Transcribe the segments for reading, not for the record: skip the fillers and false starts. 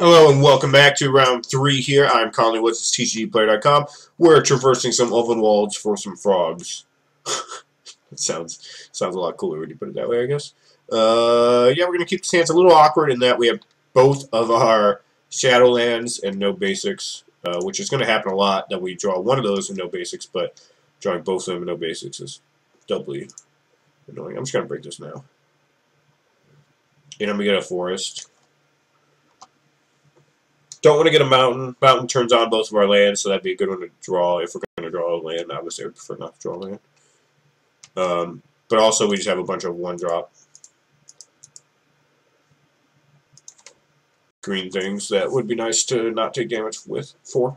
Hello and welcome back to round 3 here. I'm Conley with TCGplayer.com. We're traversing some Ulvenwalds for some frogs. It sounds a lot cooler when you put it that way, I guess. Yeah, we're going to keep the stance a little awkward in that we have both of our Shadowlands and no basics, which is going to happen a lot that we draw one of those with no basics, but drawing both of them with no basics is doubly annoying. I'm just going to break this now. And I'm going to get a forest. Don't want to get a mountain. Mountain turns on both of our lands, so that'd be a good one to draw if we're going to draw a land. Obviously, I would prefer not to draw a land. But also, we just have a bunch of one-drop green things that would be nice to not take damage with for.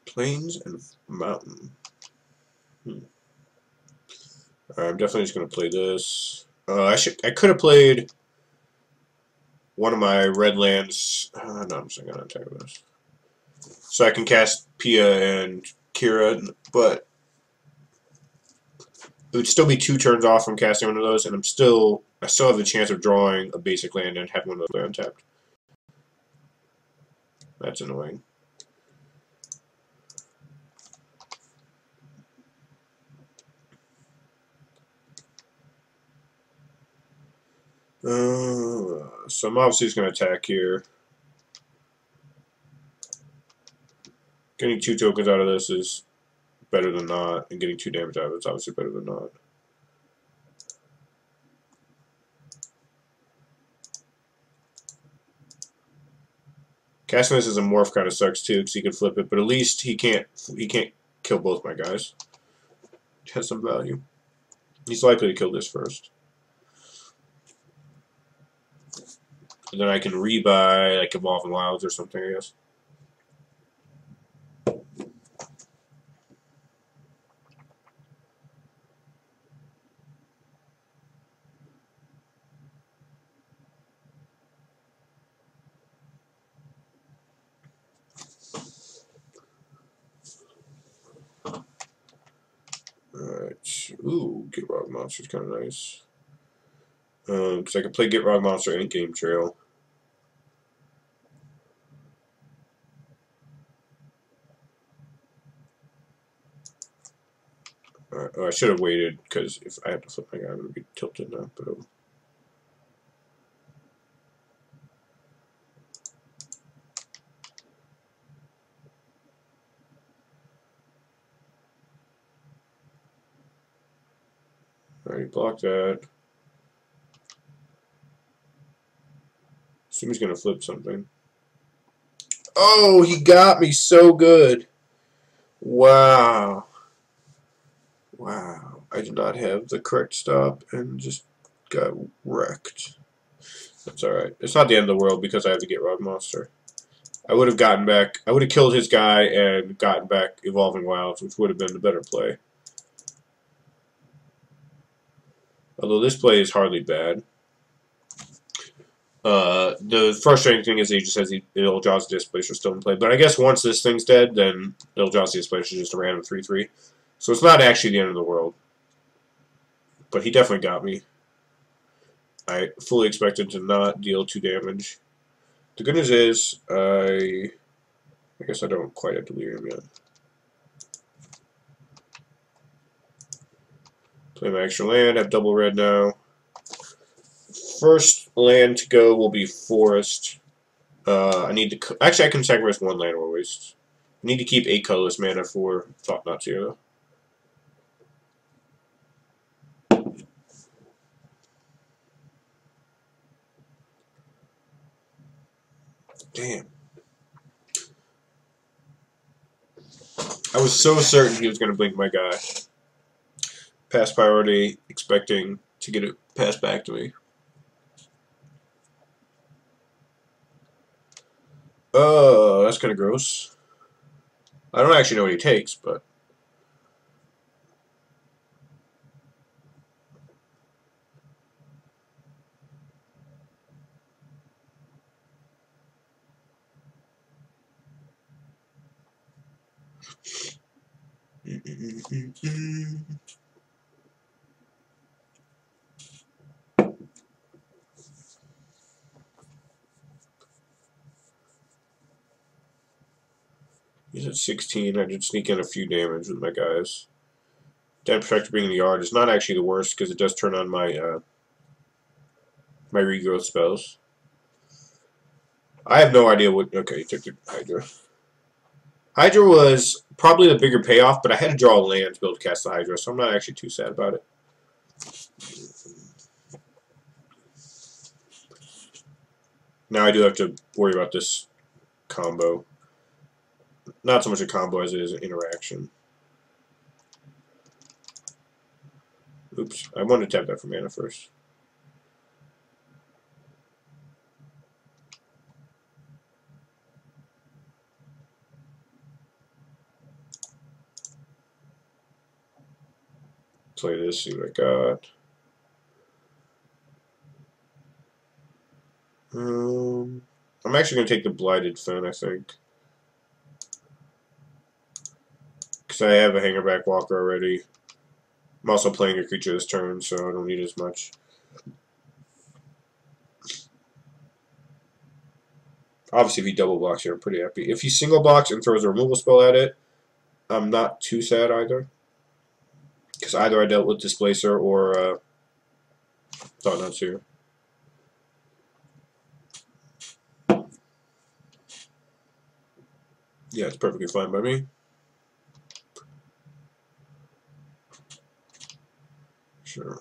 Plains and mountain. I'm definitely just going to play this. I could have played one of my red lands. No, I'm just going to attack this. So I can cast Pia and Kira, but it would still be 2 turns off from casting one of those, and I still have the chance of drawing a basic land and having one of those untapped. That's annoying. So I'm obviously just going to attack here. Getting 2 tokens out of this is better than not, and getting 2 damage out of it is obviously better than not. Casting this as a morph kind of sucks too, because he can flip it, but at least he can't kill both my guys. It has some value. He's likely to kill this first. And then I can rebuy like Evolving Wilds or something, I guess. Alright. Ooh, Gitrog Monster is kind of nice. Because I can play Gitrog Monster and Game Trail. Oh, I should have waited, because if I had to flip my guy, I'm going to be tilted now. But alright, block that. Assume he's going to flip something. Oh, he got me so good. Wow. Wow. I did not have the correct stop and just got wrecked. That's alright. It's not the end of the world because I have to get Gitrog Monster. I would have gotten back. I would have killed his guy and gotten back Evolving Wilds, which would have been the better play. Although this play is hardly bad. The frustrating thing is he just says Eldrazi Displacer still in play. But I guess once this thing's dead, then Eldrazi Displacer is just a random 3/3. So it's not actually the end of the world. But he definitely got me. I fully expected to not deal 2 damage. The good news is, I guess I don't quite have Delirium yet. Play my extra land, have double red now. First land to go will be Forest. I need to... Actually, I can sacrifice 1 land or waste. I need to keep 8 colorless mana for Thought Not Zero. Damn. I was so certain he was going to blink my guy. Pass priority, expecting to get it passed back to me. Oh, that's kind of gross. I don't actually know what he takes, but... He's at 16. I did sneak in a few damage with my guys. Dead Protector being in the yard is not actually the worst because it does turn on my my regrowth spells. I have no idea what. Okay, he took the Hydra. Hydra was probably the bigger payoff, but I had to draw a land to be able to cast the Hydra, so I'm not actually too sad about it. Now I do have to worry about this combo. Not so much a combo as it is an interaction. Oops, I wanted to tap that for mana first. Play this, see what I got. I'm actually going to take the Blighted Fen, I think. Because I have a Hangerback Walker already. I'm also playing a creature this turn, so I don't need as much. Obviously, if he double blocks here, I'm pretty happy. If he single blocks and throws a removal spell at it, I'm not too sad either. Because either I dealt with Displacer or Thought-Knot Seer. Yeah, it's perfectly fine by me. Sure.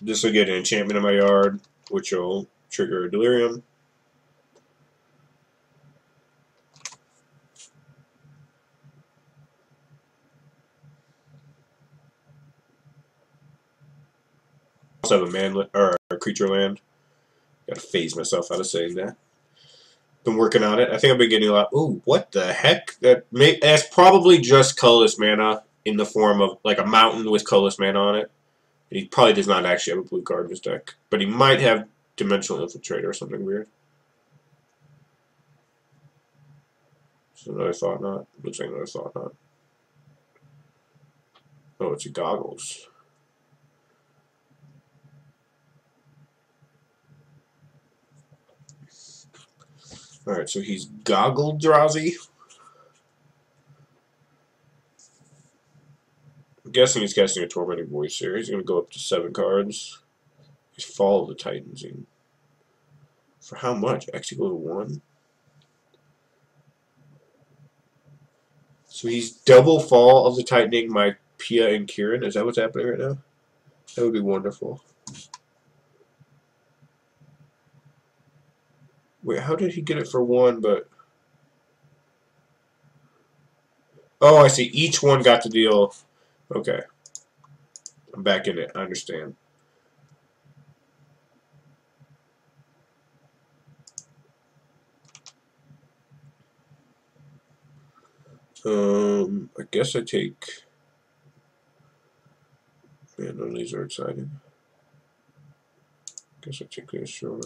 This will get an enchantment in my yard, which will trigger a Delirium. I also have a manlet or a creature land. Gotta phase myself out of saying that. Been working on it. I think I've been getting a lot. Ooh, what the heck? That's probably just colorless mana in the form of like a mountain with colorless mana on it. He probably does not actually have a blue card in his deck, but he might have Dimensional Infiltrator or something weird. So another Thought-Knot. Looks like another Thought-Knot. Oh, it's a Goggles. Alright, so he's Goggle Drowsy. I'm guessing he's casting a Tormenting Voice here. He's going to go up to 7 cards. He's Fall of the Titans. For how much? Actually go to 1? So he's double Fall of the Tightening my Pia and Kieran. Is that what's happening right now? That would be wonderful. Wait, how did he get it for 1, but... Oh, I see. Each one got to deal... Okay. I'm back in it. I understand. I guess I take... Man, none of these are exciting. Guess I take this, sure.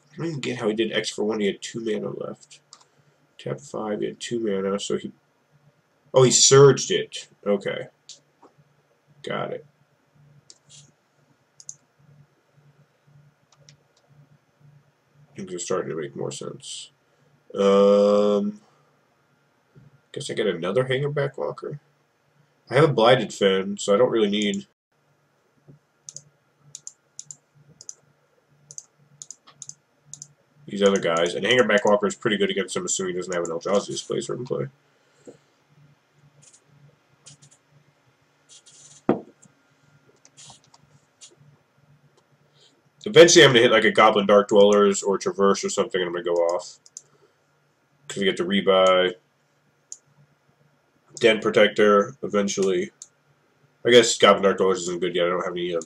I don't even get how he did X for 1. He had 2 mana left. Tap 5, he had 2 mana, so he... Oh, he surged it. Okay. Got it. Things are starting to make more sense. Guess I get another Hangerback Walker. I have a Blighted Fen, so I don't really need... these other guys. And Hangerback Walker is pretty good against him, assuming he doesn't have an Eldrazi Displacer in play. Eventually I'm going to hit like a Goblin Dark Dwellers or Traverse or something, and I'm going to go off. Because we get to rebuy. Den Protector, eventually. I guess Goblin Dark Dwellers isn't good yet. I don't have any of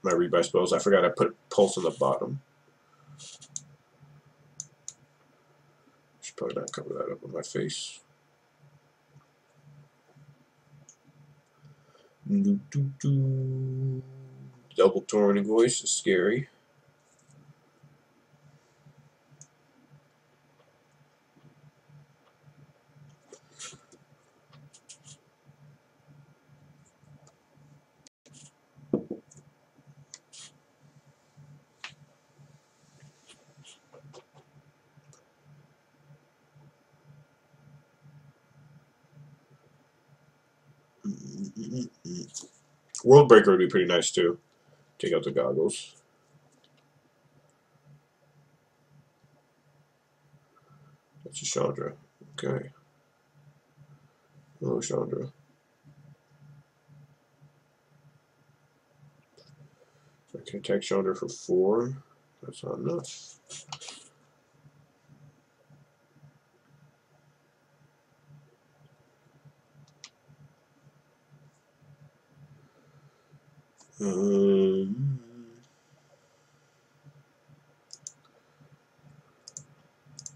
my rebuy spells. I forgot I put Pulse on the bottom. Should probably not cover that up on my face. Double Tormenting Voice is scary. World Breaker would be pretty nice too. Take out the goggles. That's a Chandra. Okay. Hello, Chandra. I can attack Chandra for 4. That's not enough.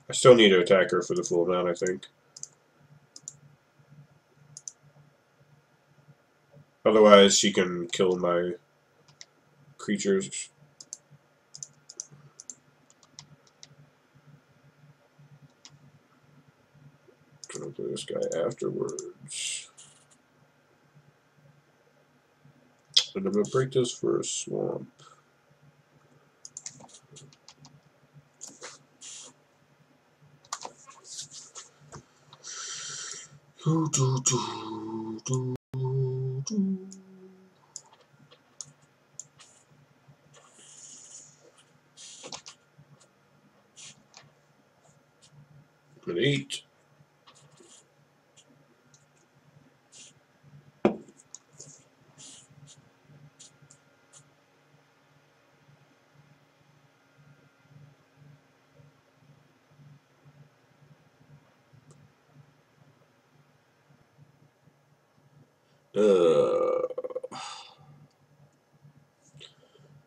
I still need to attack her for the full amount, I think. Otherwise, she can kill my creatures. Gonna play this guy afterwards. And I'm gonna break this for a swamp. An 8.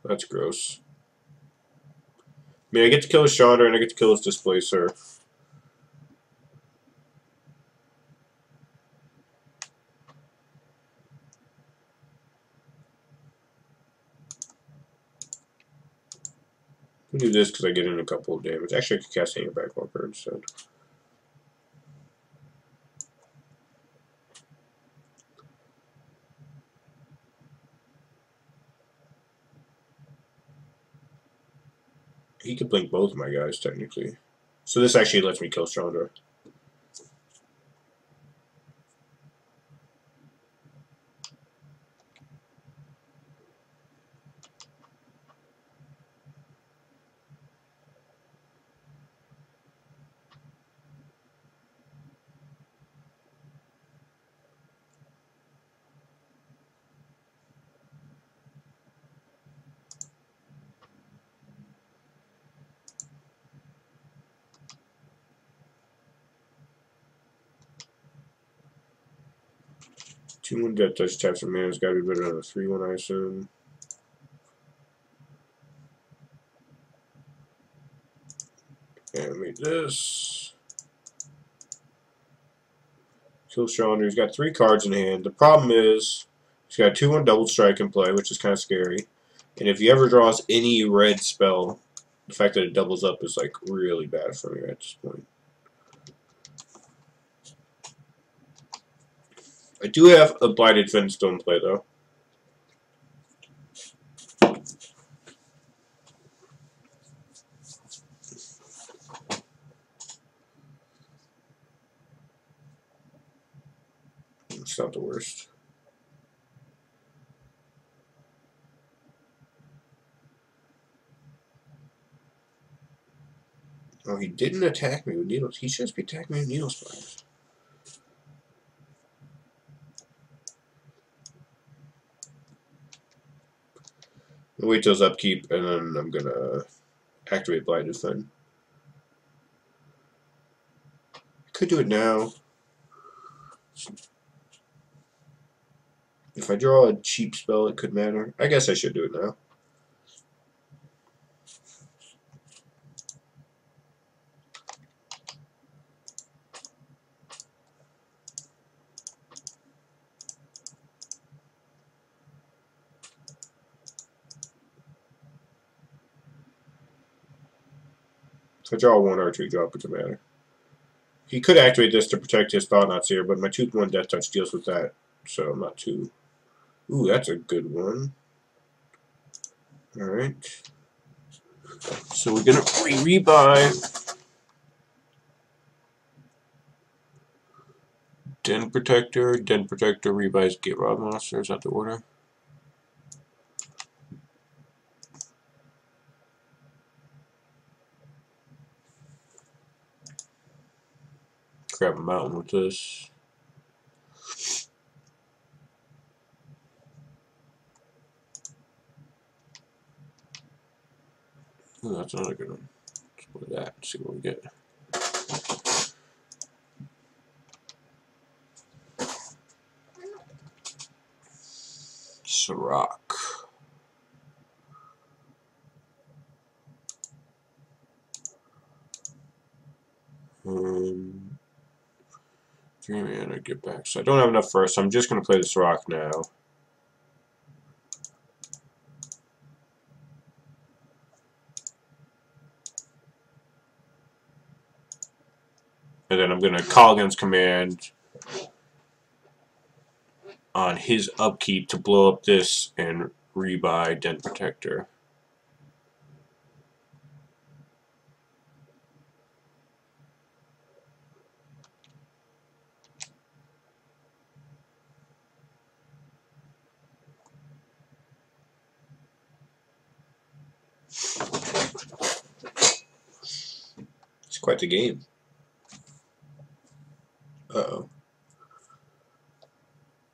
That's gross. I mean, I get to kill his Chandra and I get to kill his Displacer. I'll do this because I get in a couple of damage. Actually, I could cast Hanger Backwalker instead. He could blink both of my guys, technically. So this actually lets me kill Chandra. Two one death touch taps a man has got to be better than a 3/1, I assume. Animate this. Kill Chandra. He's got 3 cards in hand. The problem is he's got 2/1 double strike in play, which is kind of scary. And if he ever draws any red spell, the fact that it doubles up is like really bad for me at this point. I do have a Blighted Fin still in play, though. It's not the worst. Oh, he didn't attack me with needles. He should be attacking me with needle spikes. I'll wait till his upkeep, and then I'm gonna activate Blighted Fin. Could do it now. If I draw a cheap spell, it could matter. I guess I should do it now. If I draw 1 or 2 drop, it doesn't matter. He could activate this to protect his Thought-Knots here, but my 2/1 Death Touch deals with that, so I'm not too... Ooh, that's a good one. Alright. So we're gonna rebuy. Den Protector, rebuys Gitrog Monster. Is that the order? Grab a mountain with this. Oh, that's another good one. Let's play that. See what we get. Sirach. Three mana, get back. So I don't have enough first, so I'm just going to play the Sirach now. And then I'm going to call against command on his upkeep to blow up this and rebuy Den Protector. It's quite the game. Uh-oh.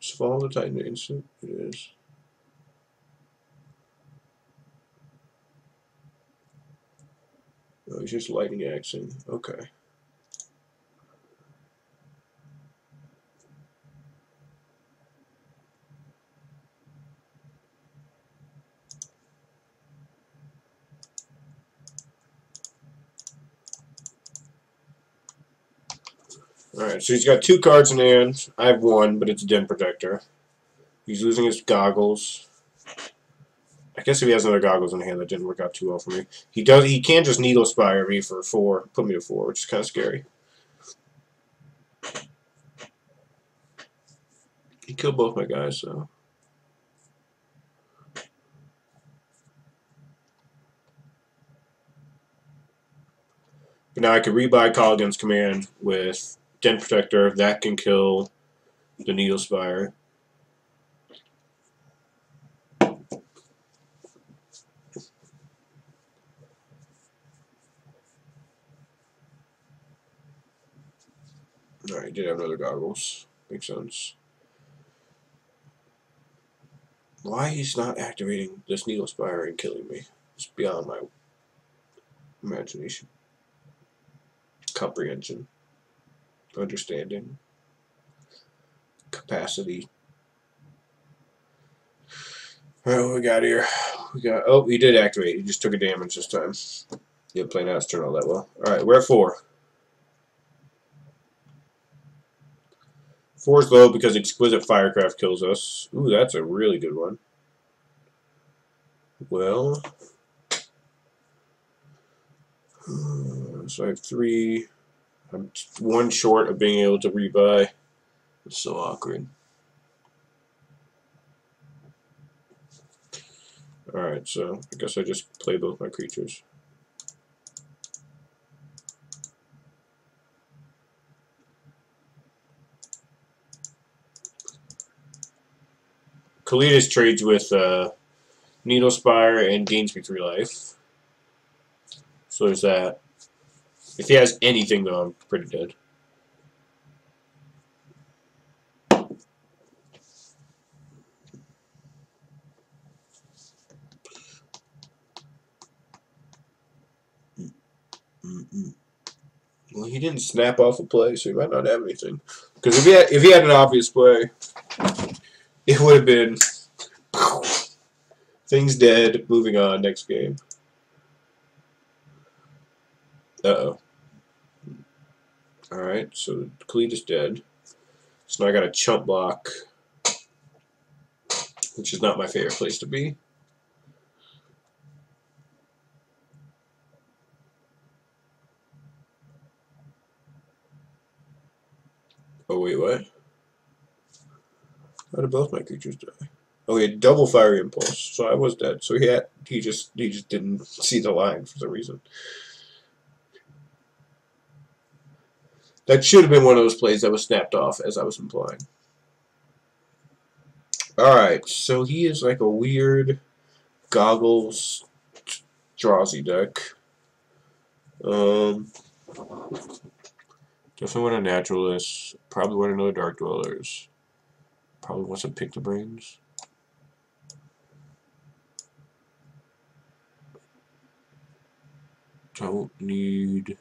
Is Fall the Titan instant? It is. Oh, he's just lightning axing. Okay. Alright, so he's got 2 cards in hand. I have 1, but it's a Den Protector. He's losing his goggles. I guess if he has another goggles in hand, that didn't work out too well for me. He can just Needle Spire me for 4, put me to 4, which is kind of scary. He killed both my guys, so. But now I can rebuy Call Against Command with Den Protector. That can kill the Needle Spire. Alright, did have another goggles. Makes sense. Why he's not activating this Needle Spire and killing me? It's beyond my imagination. Comprehension. Understanding. Capacity. Alright, what we got here? Oh, he did activate. He just took a damage this time. Didn't play out his turn all that well. Alright, we're at 4. 4 is low because Exquisite Firecraft kills us. Ooh, that's a really good one. Well, so I have 3. I'm 1 short of being able to rebuy. It's so awkward. Alright, so I guess I just play both my creatures. Kalidas trades with Needle Spire and gains me 3 life. So there's that. If he has anything, though, I'm pretty dead. Well, he didn't snap off a play, so he might not have anything. Because if he had an obvious play, it would have been things dead. Moving on, next game. Uh-oh. Alright, so Khalid is dead. So now I got a chump block, which is not my favorite place to be. Oh wait, what? How did both my creatures die? Oh, he had double Fiery Impulse, so I was dead. So he just didn't see the line for some reason. That should have been one of those plays that was snapped off, as I was implying. Alright, so he is like a weird goggles Drazy deck. Definitely want a Naturalist. Probably want another Dark Dwellers. Probably want some Pick the Brains. Don't need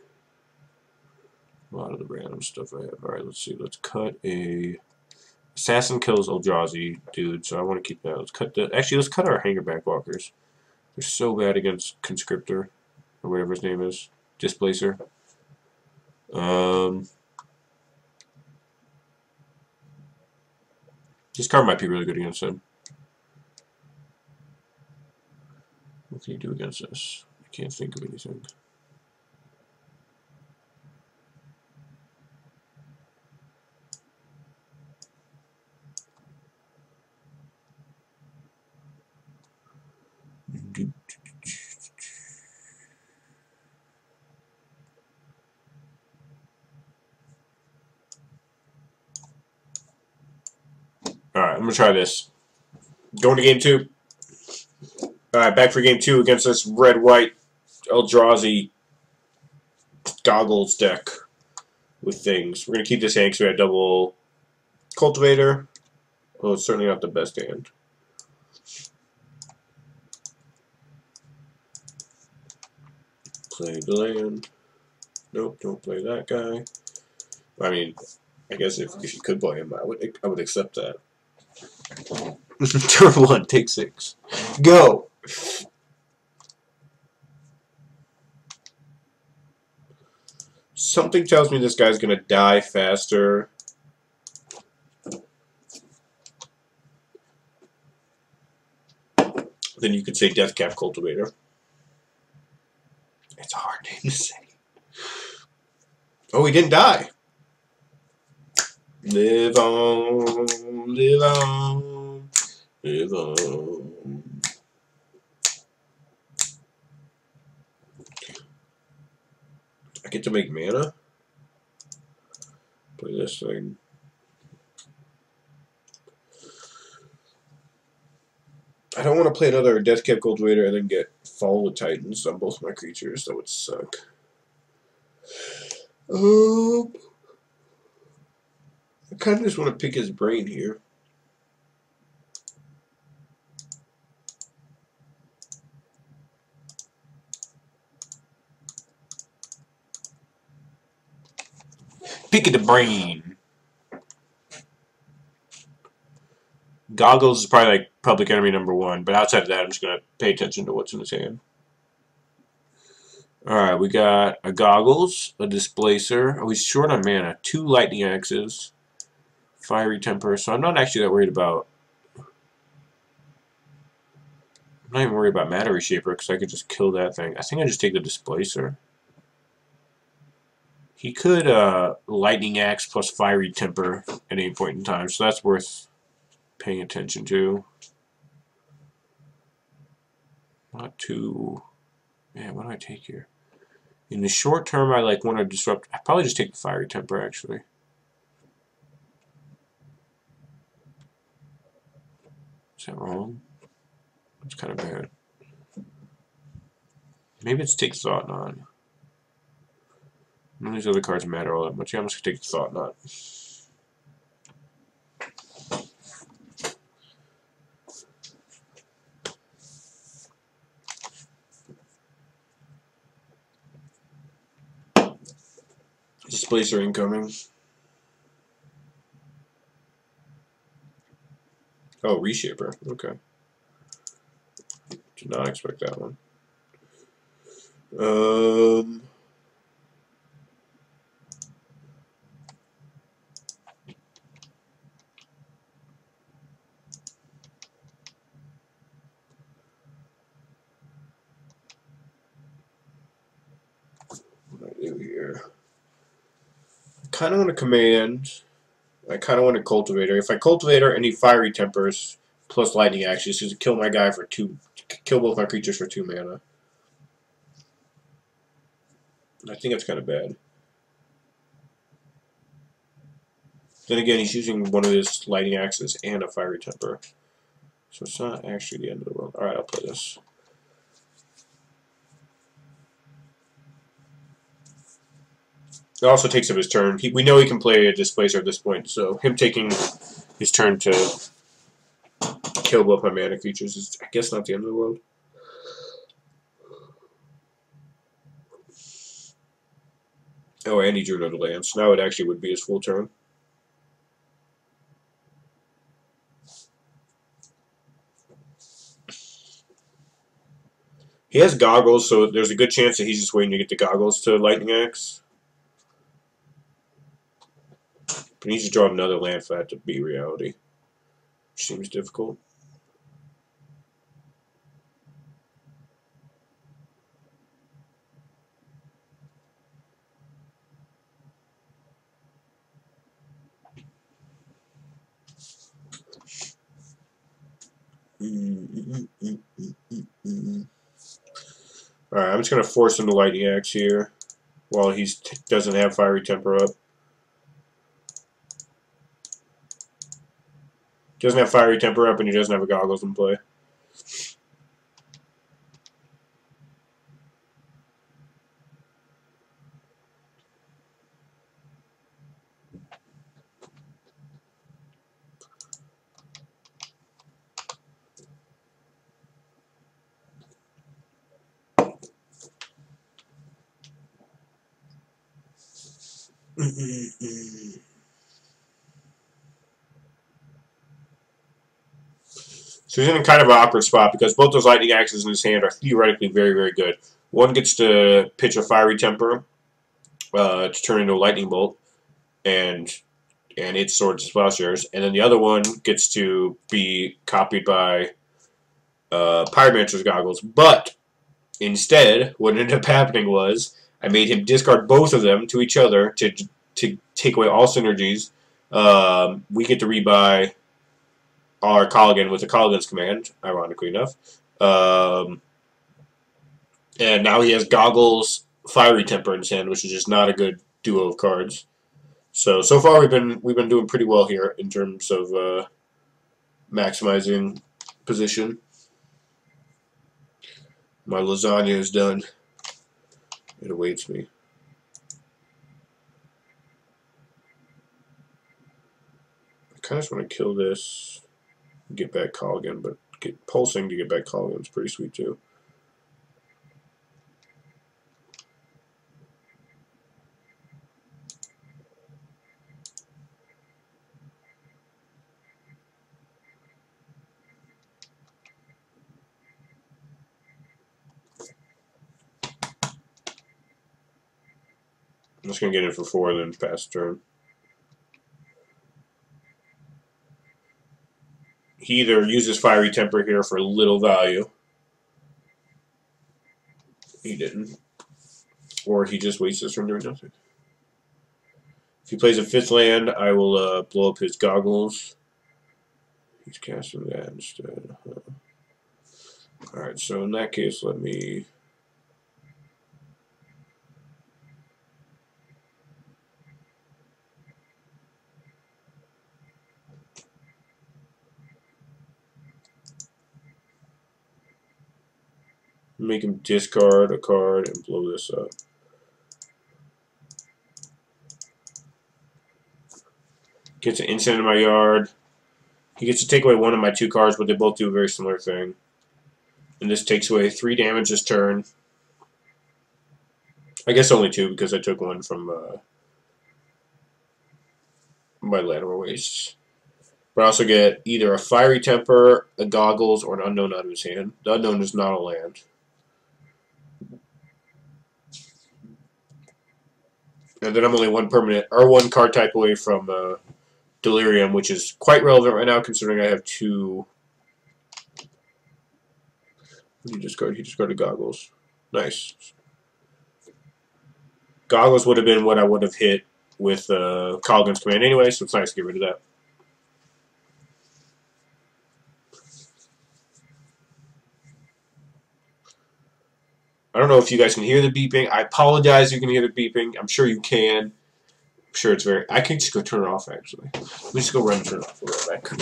a lot of the random stuff I have. Alright, let's see. Let's cut a... Assassin kills Eldrazi, dude, so I want to keep that. Let's cut the... Actually, let's cut our Hangerback Walkers. They're so bad against Conscriptor, or whatever his name is. Displacer. This card might be really good against him. What can he do against this? I can't think of anything. Alright, I'm going to try this. Going to game 2. Alright, back for game 2 against this red-white Eldrazi goggles deck with things. We're going to keep this hand because we have double Cultivator. Well, it's certainly not the best hand. Play the land. Nope, don't play that guy. I mean, I guess if you could play him, I would accept that. Turn 1, take 6. Go! Something tells me this guy's gonna die faster. Then you could say Deathcap Cultivator. It's a hard name to say. Oh, he didn't die. Live on, live on, live on. I get to make mana? Play this thing. I don't want to play another Deathcap Cultivator and then get Fall of Titans on both my creatures. That would suck. I kind of just want to pick his brain here. Pick the brain. Goggles is probably like public enemy #1, but outside of that, I'm just going to pay attention to what's in his hand. Alright, we got a Goggles, a Displacer. Oh, he's short on mana. 2 Lightning Axes. Fiery Temper, so I'm not actually that worried about... I'm not even worried about Matter Reshaper, because I could just kill that thing. I think I just take the Displacer. He could Lightning Axe plus Fiery Temper at any point in time, so that's worth paying attention to. Not too... Man, what do I take here? In the short term, I like want to disrupt... I probably just take the Fiery Temper, actually. Is that wrong? That's kind of bad. Maybe it's take Thought Knot. None of these other cards matter all that much. Yeah, I'm just going to take the Thought Knot. Displacer incoming. Oh, Reshaper. Okay. Did not expect that one. What do I do here? Kind of want to command. I kind of want a Cultivator. If I Cultivator, any Fiery Tempers plus Lightning Axes to kill my guy for 2, kill both my creatures for 2 mana. I think that's kind of bad. Then again, he's using one of his lightning axes and a fiery temper. So it's not actually the end of the world. Alright, I'll play this. It also takes up his turn. We know he can play a Displacer at this point, so him taking his turn to kill both my mana creatures is, I guess, not the end of the world. Oh, and he drew another land, so now it actually would be his full turn. He has goggles, so there's a good chance that he's just waiting to get the goggles to Lightning Axe. But he needs to draw another land for that to be reality. Which seems difficult. Alright, I'm just going to force him to Lightning Axe here while he doesn't have Fiery Temper up. He doesn't have Fiery Temper up and he doesn't have a Goggles in play. So he's in kind of an awkward spot because both those Lightning Axes in his hand are theoretically very, very good. One gets to pitch a Fiery Temper to turn into a Lightning Bolt, and its Swords as Plowshares, and then the other one gets to be copied by Pyromancer's Goggles. But instead, what ended up happening was I made him discard both of them to each other to take away all synergies. We get to rebuy our Colligan with a Colligan's Command, ironically enough. And now he has Goggles, Fiery Temper in his hand, which is just not a good duo of cards. So far we've been doing pretty well here in terms of maximizing position. My lasagna is done. It awaits me. I kind of just want to kill this, get back Colligan, but pulsing to get back Colligan is pretty sweet too. I'm just going to get in for 4 and then pass the turn. He either uses Fiery Temper here for little value. He didn't. Or he just wastes his turn doing nothing. If he plays a 5th land, I will blow up his Goggles. He's casting that instead. Alright, so in that case, let me... make him discard a card and blow this up. Gets an instant in my yard. He gets to take away one of my 2 cards, but they both do a very similar thing. And this takes away 3 damage this turn. I guess only 2 because I took one from my Latimer Wastes. But I also get either a Fiery Temper, a Goggles, or an Unknown out of his hand. The Unknown is not a land. And then I'm only one card type away from Delirium, which is quite relevant right now considering I have 2. What did he discard? He discarded Goggles. Nice. Goggles would have been what I would have hit with Colligan's Command anyway, so it's nice to get rid of that. I don't know if you guys can hear the beeping. I apologize if you can hear the beeping. I'm sure you can. sure it's very... I can just go turn it off, actually. Let me just go run and turn it off. We'll be right back.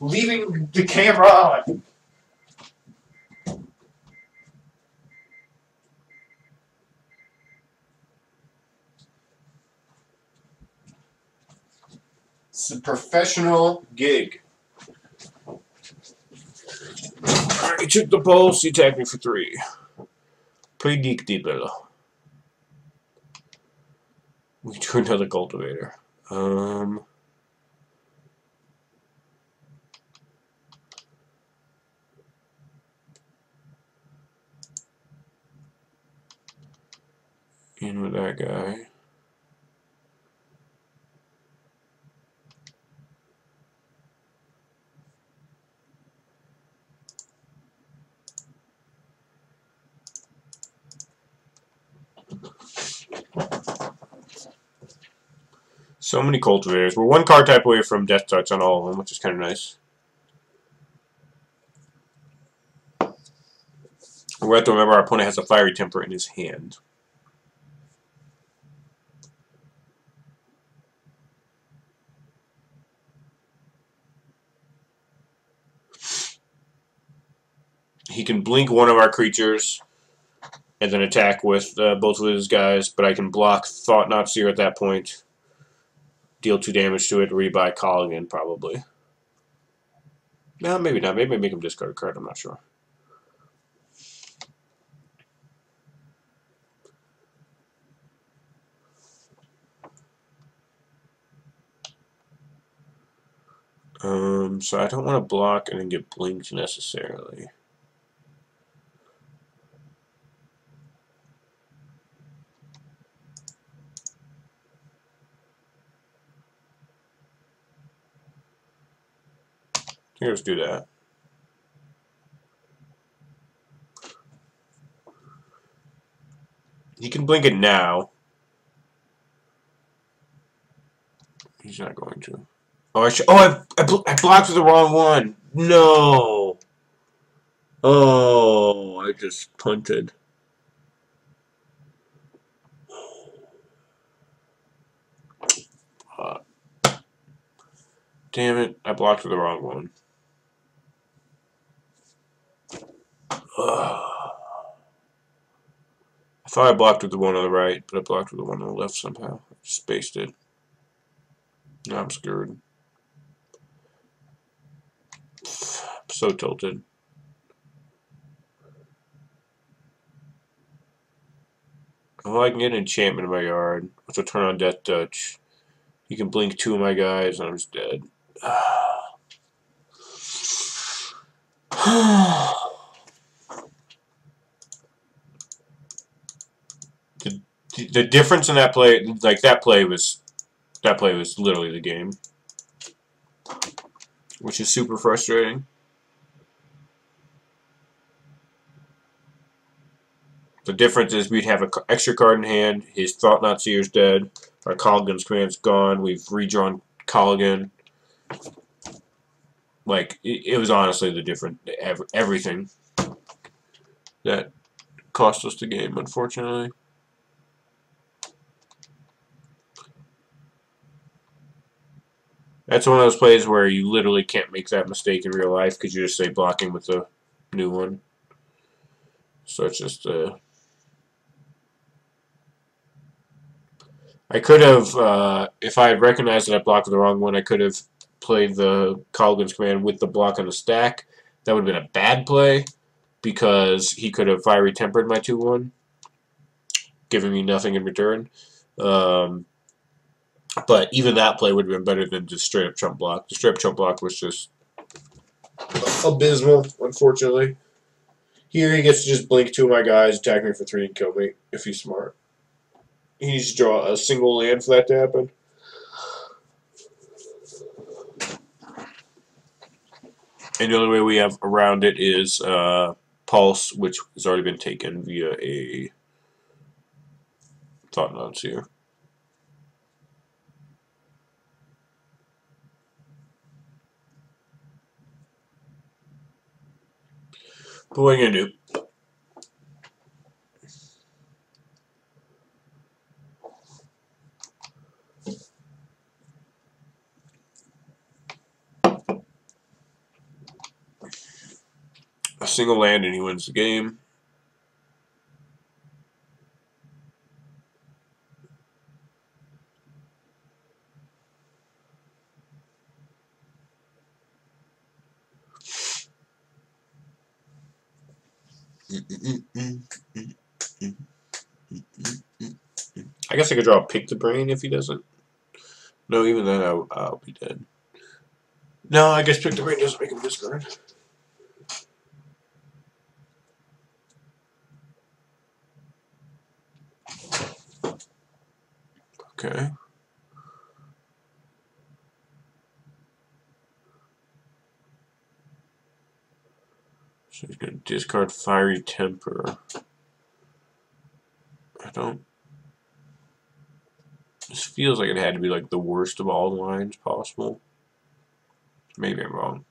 Leaving the camera on! It's a professional gig. Alright, he took the pulse, he tagged me for 3. Predictable. We do another cultivator. In with that guy. So many cultivators. We're 1 card type away from death touch on all of them, which is kind of nice. We have to remember our opponent has a fiery temper in his hand. He can blink one of our creatures and then attack with both of his guys, but I can block Thought Not Seer at that point. Deal 2 damage to it, rebuy Colligan, probably. No, maybe not. Maybe make him discard a card, I'm not sure. So I don't want to block and then get blinked necessarily. Here, let's do that. He can blink it now. He's not going to. Oh, I blocked with the wrong one. No. Oh, I just punted. Damn it, I blocked with the wrong one. I thought I blocked with the one on the right, but I blocked with the one on the left somehow. I spaced it. Now I'm screwed. I'm so tilted. Oh, I can get an enchantment in my yard, which will turn on Death Touch. You can blink 2 of my guys, and I'm just dead. The difference in that play, like that play was literally the game, which is super frustrating. The difference is we'd have an extra card in hand. His Thought Not Seer's dead. Our Colligan's command's gone. We've redrawn Colligan. Like it was honestly the different everything that cost us the game, unfortunately. That's one of those plays where you literally can't make that mistake in real life because you just say blocking with the new one. So it's just I could have, if I had recognized that I blocked with the wrong one, I could have played the Colligan's command with the block on the stack. That would have been a bad play because he could have fiery tempered my 2/1, giving me nothing in return. But even that play would have been better than just straight up chump block. The straight up chump block was just abysmal, unfortunately. Here he gets to just blink 2 of my guys, attack me for 3 and kill me if he's smart. He needs to draw a single land for that to happen. And the only way we have around it is Pulse, which has already been taken via a Thought Not Seer. But what are you going to do? single land and he wins the game. I guess I could draw a Pick the Brain if he doesn't. No, even then I'll be dead. No, I guess Pick the Brain doesn't make him discard. Okay. So he's going to discard Fiery Temper. I don't... This feels like it had to be like the worst of all the lines possible. Maybe I'm wrong.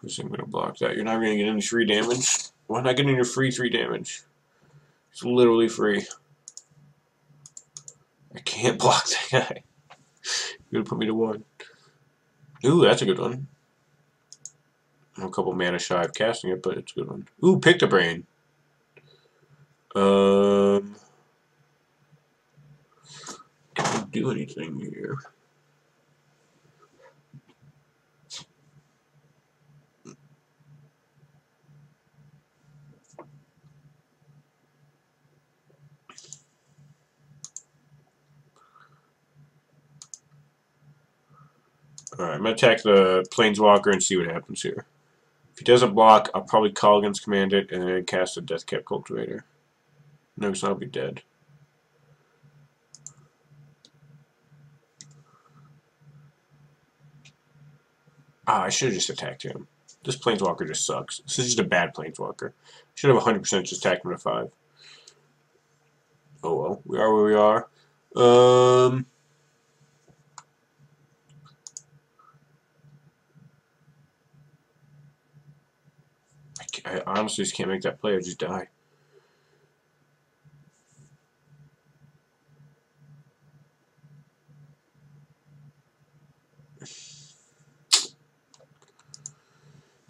I'm going to block that. You're not going to get any free damage. Why not getting your free 3 damage? It's literally free. I can't block that guy. You're going to put me to 1. Ooh, that's a good one. I'm a couple mana shy of casting it, but it's a good one. Ooh, Pick the Brain. Can I do anything here? Alright, I'm going to attack the Planeswalker and see what happens here. If he doesn't block, I'll probably call against Command it and then cast a Deathcap Cultivator. No, because I'll be dead. Ah, I should have just attacked him. This Planeswalker just sucks. This is just a bad Planeswalker. Should have 100% just attacked him to 5. Oh well, we are where we are. I honestly just can't make that play. I just die.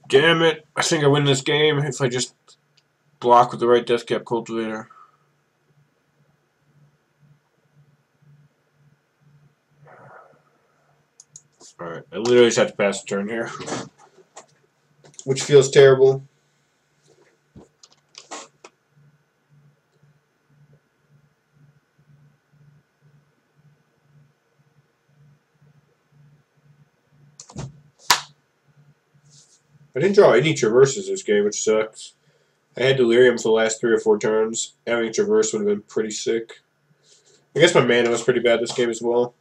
Damn it. I think I win this game if I just block with the right Deathcap Cultivator. Alright, I literally just have to pass the turn here. Which feels terrible. I didn't draw any traverses this game, which sucks. I had Delirium for the last 3 or 4 turns. Having a traverse would have been pretty sick. I guess my mana was pretty bad this game as well.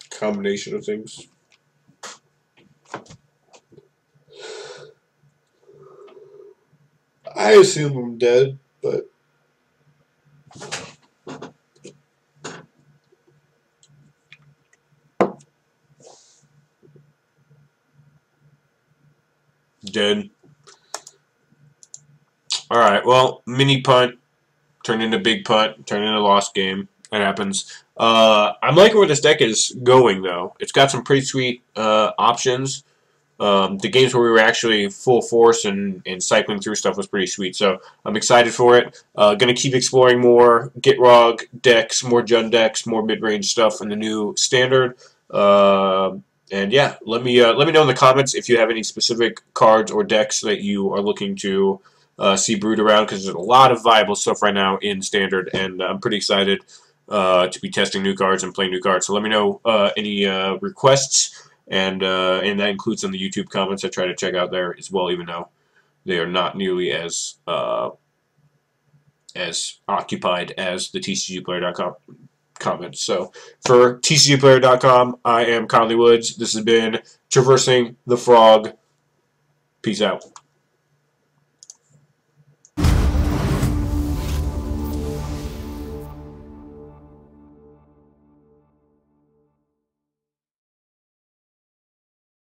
Combination of things. I assume I'm dead, but... Dead. Alright, well, mini punt turned into big punt, turned into lost game. That happens. I'm liking where this deck is going, though. It's got some pretty sweet options. The games where we were actually full force and cycling through stuff was pretty sweet, so I'm excited for it. Gonna keep exploring more Gitrog decks, more Jund decks, more mid-range stuff in the new standard. And yeah, let me know in the comments if you have any specific cards or decks that you are looking to see brewed around, because there's a lot of viable stuff right now in standard, and I'm pretty excited to be testing new cards and playing new cards. So let me know any requests, and that includes in the YouTube comments. I try to check out there as well, even though they are not nearly as occupied as the TCGplayer.com comments. So for TCGplayer.com, I am Conley Woods. This has been Traversing the Frog. Peace out.